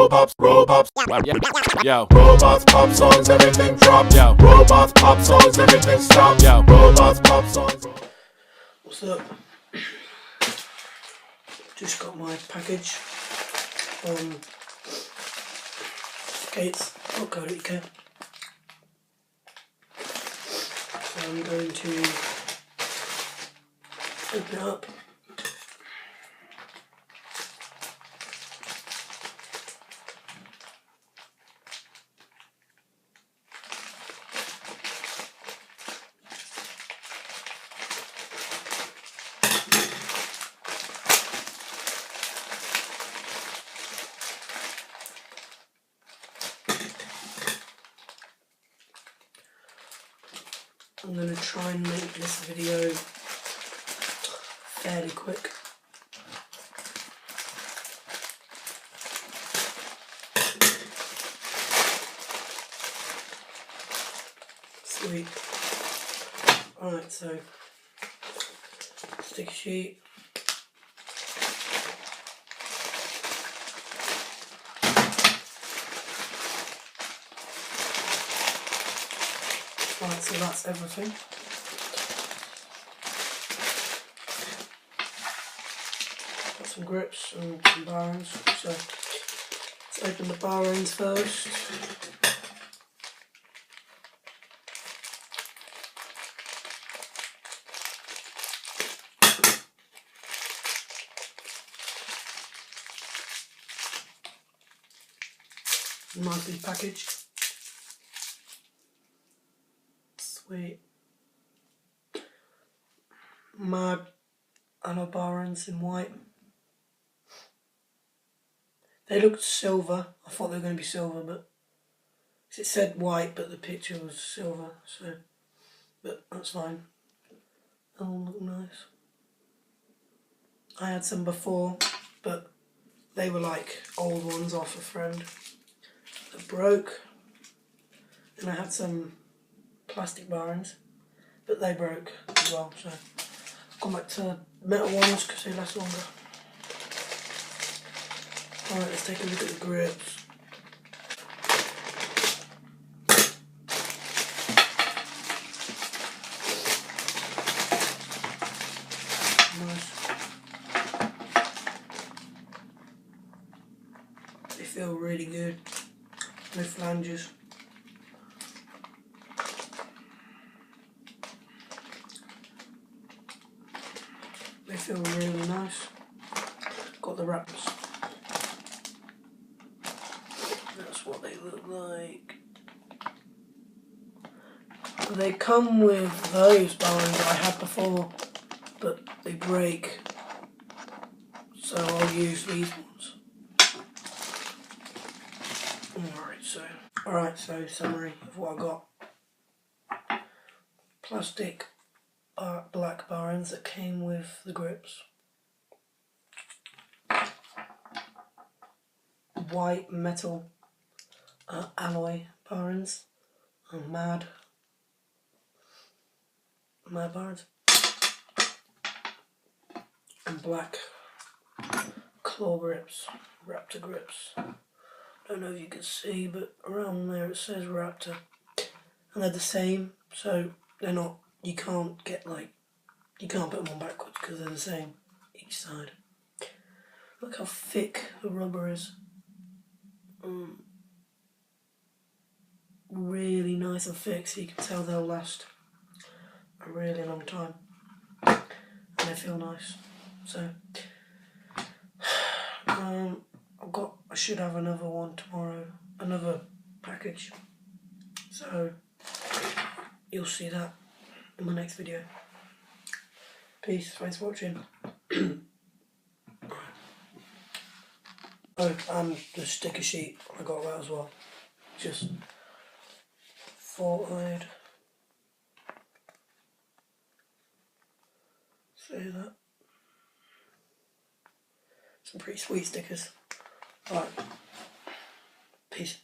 robots, yo, robots, pop songs, everything drop, yo, robots, pop songs, everything stop, yo, robots, pop songs. What's up? Just got my package from Gates.co.uk. So I'm going to open it up. I'm going to try and make this video fairly quick. Sweet. Alright, so sticky sheet. Right, so that's everything. Got some grips and some bar ends. So let's open the bar ends first. Nicely packaged. Sweet. Mad alloy bar ends in white. They looked silver. I thought they were going to be silver, but it said white, but the picture was silver. So, but that's fine. They all look nice. I had some before, but they were like old ones off a friend that broke. And I had some plastic bar ends, but they broke as well. So I've gone back to metal ones because they last longer. Alright, let's take a look at the grips. Nice. They feel really good. No flanges. They feel really nice. Got the wraps. That's what they look like. They come with those bar ends that I had before, but they break. So I'll use these ones. Alright, so summary of what I got. Plastic black bar ends that came with the grips. White metal alloy bar ends. Mad bar ends. And black claw grips, Raptor grips. Don't know if you can see, but around there it says Raptor. And they're the same, so they're not, you can't put them on backwards because they're the same each side. Look how thick the rubber is. Really nice and thick, so you can tell they'll last a really long time. And they feel nice. So, I should have another one tomorrow, another package. So, you'll see that in my next video. Peace, thanks for watching. Oh, and the sticker sheet, I got that as well. Just thought I'd say that. Some pretty sweet stickers. Alright, peace.